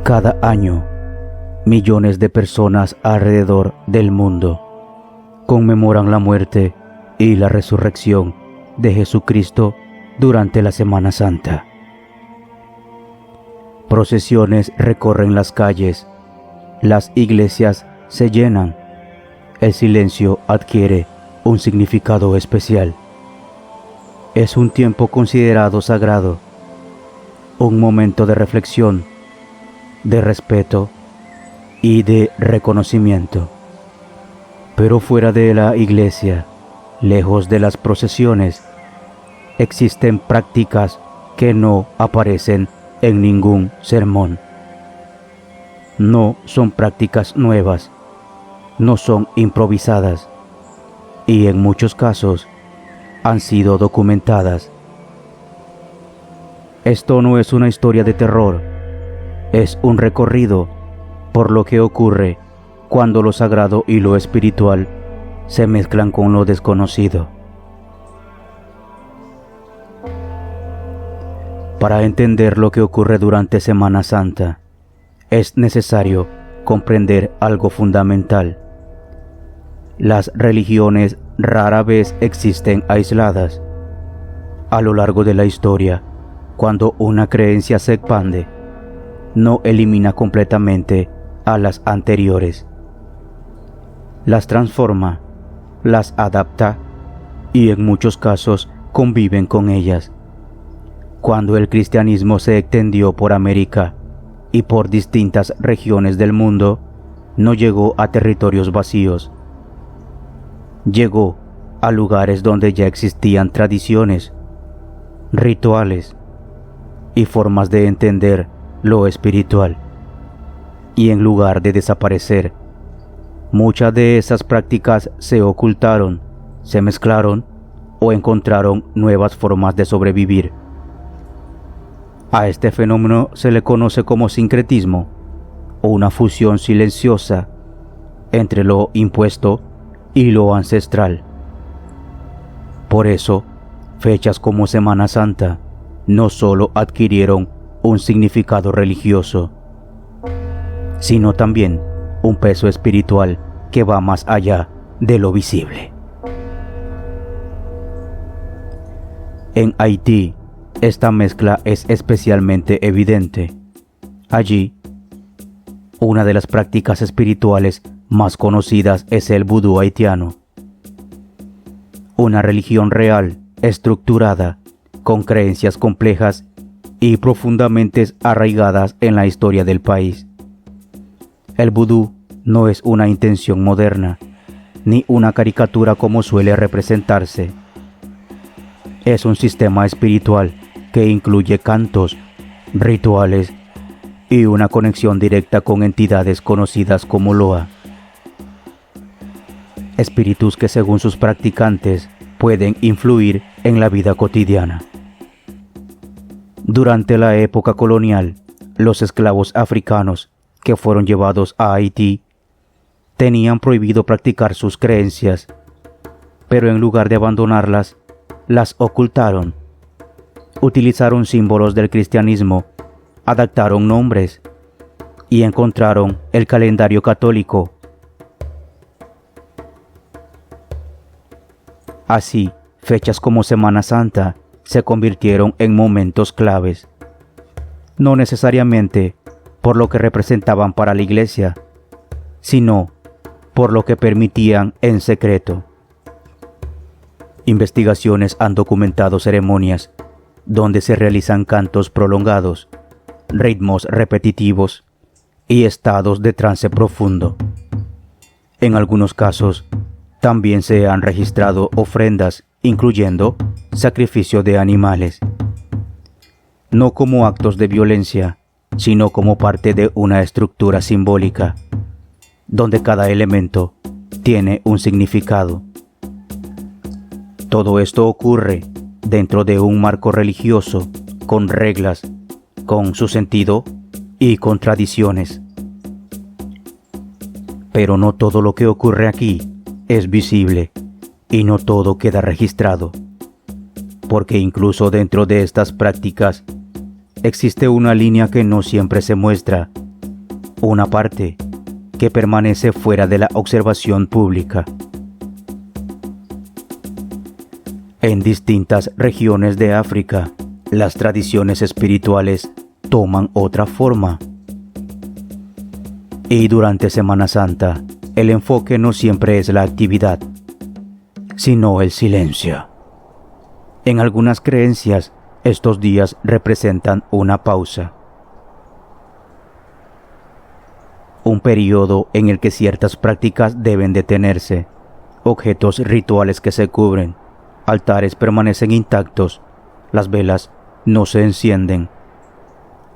Cada año, millones de personas alrededor del mundo conmemoran la muerte y la resurrección de Jesucristo durante la Semana Santa. Procesiones recorren las calles, las iglesias se llenan, el silencio adquiere un significado especial. Es un tiempo considerado sagrado, un momento de reflexión, de respeto y de reconocimiento. Pero fuera de la iglesia, lejos de las procesiones, existen prácticas que no aparecen en ningún sermón. No son prácticas nuevas, no son improvisadas y en muchos casos han sido documentadas. Esto no es una historia de terror, es un recorrido por lo que ocurre cuando lo sagrado y lo espiritual se mezclan con lo desconocido. Para entender lo que ocurre durante Semana Santa, es necesario comprender algo fundamental. Las religiones rara vez existen aisladas. A lo largo de la historia, cuando una creencia se expande, no elimina completamente a las anteriores. Las transforma, las adapta y en muchos casos conviven con ellas. Cuando el cristianismo se extendió por América y por distintas regiones del mundo, no llegó a territorios vacíos. Llegó a lugares donde ya existían tradiciones, rituales y formas de entender lo espiritual. Y en lugar de desaparecer, muchas de esas prácticas se ocultaron, se mezclaron o encontraron nuevas formas de sobrevivir. A este fenómeno se le conoce como sincretismo, o una fusión silenciosa entre lo impuesto y lo ancestral. Por eso, fechas como Semana Santa no solo adquirieron un significado religioso, sino también un peso espiritual que va más allá de lo visible. En Haití, esta mezcla es especialmente evidente. Allí, una de las prácticas espirituales más conocidas es el vudú haitiano. Una religión real, estructurada, con creencias complejas y profundamente arraigadas en la historia del país. El vudú no es una intención moderna, ni una caricatura como suele representarse. Es un sistema espiritual que incluye cantos, rituales y una conexión directa con entidades conocidas como Loa. Espíritus que según sus practicantes pueden influir en la vida cotidiana. Durante la época colonial, los esclavos africanos que fueron llevados a Haití tenían prohibido practicar sus creencias, pero en lugar de abandonarlas, las ocultaron. Utilizaron símbolos del cristianismo, adaptaron nombres y encontraron el calendario católico. Así, fechas como Semana Santa se convirtieron en momentos claves, no necesariamente por lo que representaban para la iglesia, sino por lo que permitían en secreto. Investigaciones han documentado ceremonias donde se realizan cantos prolongados, ritmos repetitivos y estados de trance profundo. En algunos casos, también se han registrado ofrendas, incluyendo sacrificio de animales, no como actos de violencia, sino como parte de una estructura simbólica, donde cada elemento tiene un significado. Todo esto ocurre dentro de un marco religioso, con reglas, con su sentido y con tradiciones. Pero no todo lo que ocurre aquí es visible y no todo queda registrado, porque incluso dentro de estas prácticas existe una línea que no siempre se muestra una parte que permanece fuera de la observación pública. En distintas regiones de África, las tradiciones espirituales toman otra forma. Y durante Semana Santa, el enfoque no siempre es la actividad, sino el silencio. En algunas creencias, estos días representan una pausa. Un periodo en el que ciertas prácticas deben detenerse, objetos rituales que se cubren, altares permanecen intactos, las velas no se encienden,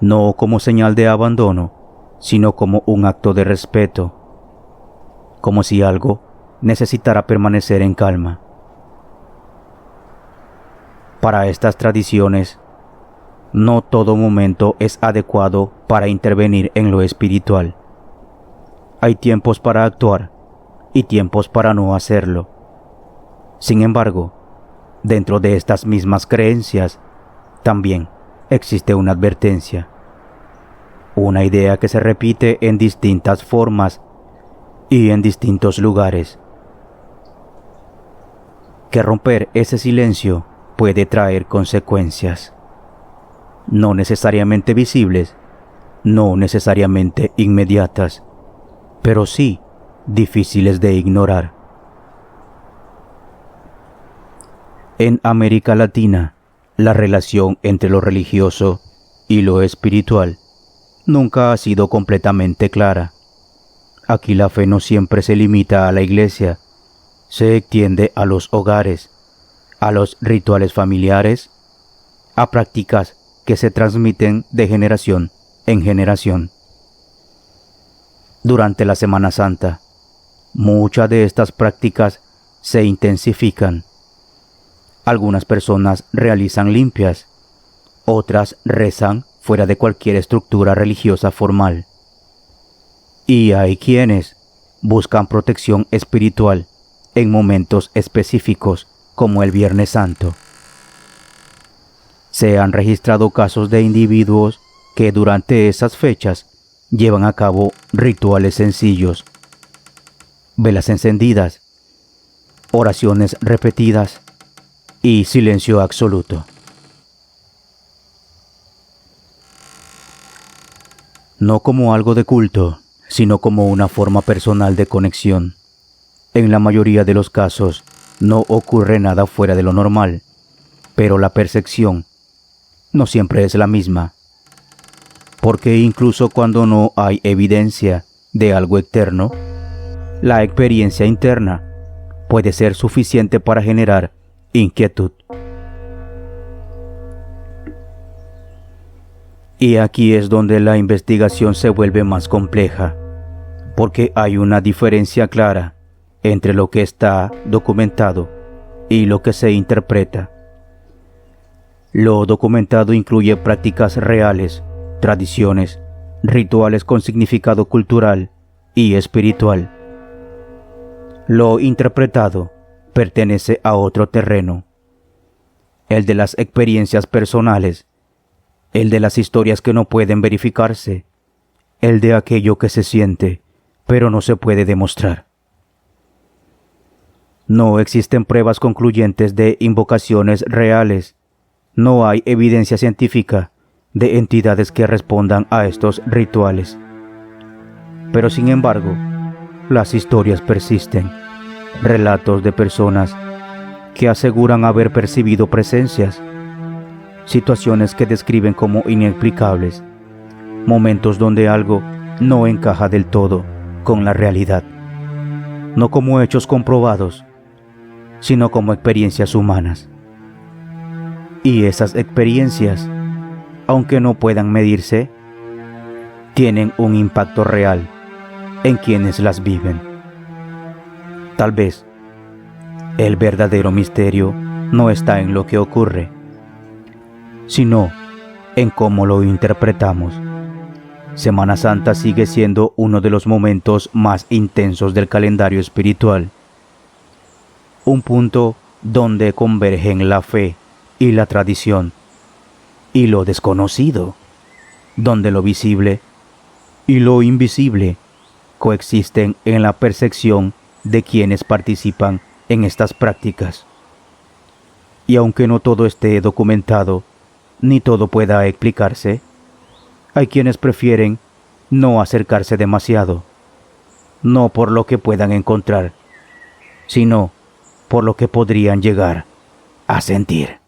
no como señal de abandono, sino como un acto de respeto, como si algo necesitara permanecer en calma. Para estas tradiciones, no todo momento es adecuado para intervenir en lo espiritual. Hay tiempos para actuar y tiempos para no hacerlo. Sin embargo, dentro de estas mismas creencias, también existe una advertencia, una idea que se repite en distintas formas y en distintos lugares, que romper ese silencio puede traer consecuencias, no necesariamente visibles, no necesariamente inmediatas, pero sí difíciles de ignorar. En América Latina, la relación entre lo religioso y lo espiritual nunca ha sido completamente clara. Aquí la fe no siempre se limita a la iglesia, se extiende a los hogares, a los rituales familiares, a prácticas que se transmiten de generación en generación. Durante la Semana Santa, muchas de estas prácticas se intensifican. Algunas personas realizan limpias, otras rezan fuera de cualquier estructura religiosa formal. Y hay quienes buscan protección espiritual en momentos específicos como el Viernes Santo. Se han registrado casos de individuos que durante esas fechas llevan a cabo rituales sencillos, velas encendidas, oraciones repetidas y silencio absoluto. No como algo de culto, sino como una forma personal de conexión. En la mayoría de los casos, no ocurre nada fuera de lo normal, pero la percepción no siempre es la misma, porque incluso cuando no hay evidencia de algo externo, la experiencia interna puede ser suficiente para generar inquietud. Y aquí es donde la investigación se vuelve más compleja, porque hay una diferencia clara entre lo que está documentado y lo que se interpreta. Lo documentado incluye prácticas reales, tradiciones, rituales con significado cultural y espiritual. Lo interpretado pertenece a otro terreno, el de las experiencias personales, el de las historias que no pueden verificarse, el de aquello que se siente, pero no se puede demostrar. No existen pruebas concluyentes de invocaciones reales, no hay evidencia científica de entidades que respondan a estos rituales. Pero sin embargo, las historias persisten, relatos de personas que aseguran haber percibido presencias, situaciones que describen como inexplicables, momentos donde algo no encaja del todo con la realidad, no como hechos comprobados, sino como experiencias humanas. Y esas experiencias, aunque no puedan medirse, tienen un impacto real en quienes las viven. Tal vez el verdadero misterio no está en lo que ocurre, sino en cómo lo interpretamos. Semana Santa sigue siendo uno de los momentos más intensos del calendario espiritual, un punto donde convergen la fe y la tradición, y lo desconocido, donde lo visible y lo invisible coexisten en la percepción de quienes participan en estas prácticas. Y aunque no todo esté documentado, ni todo pueda explicarse, hay quienes prefieren no acercarse demasiado, no por lo que puedan encontrar, sino por lo que podrían llegar a sentir.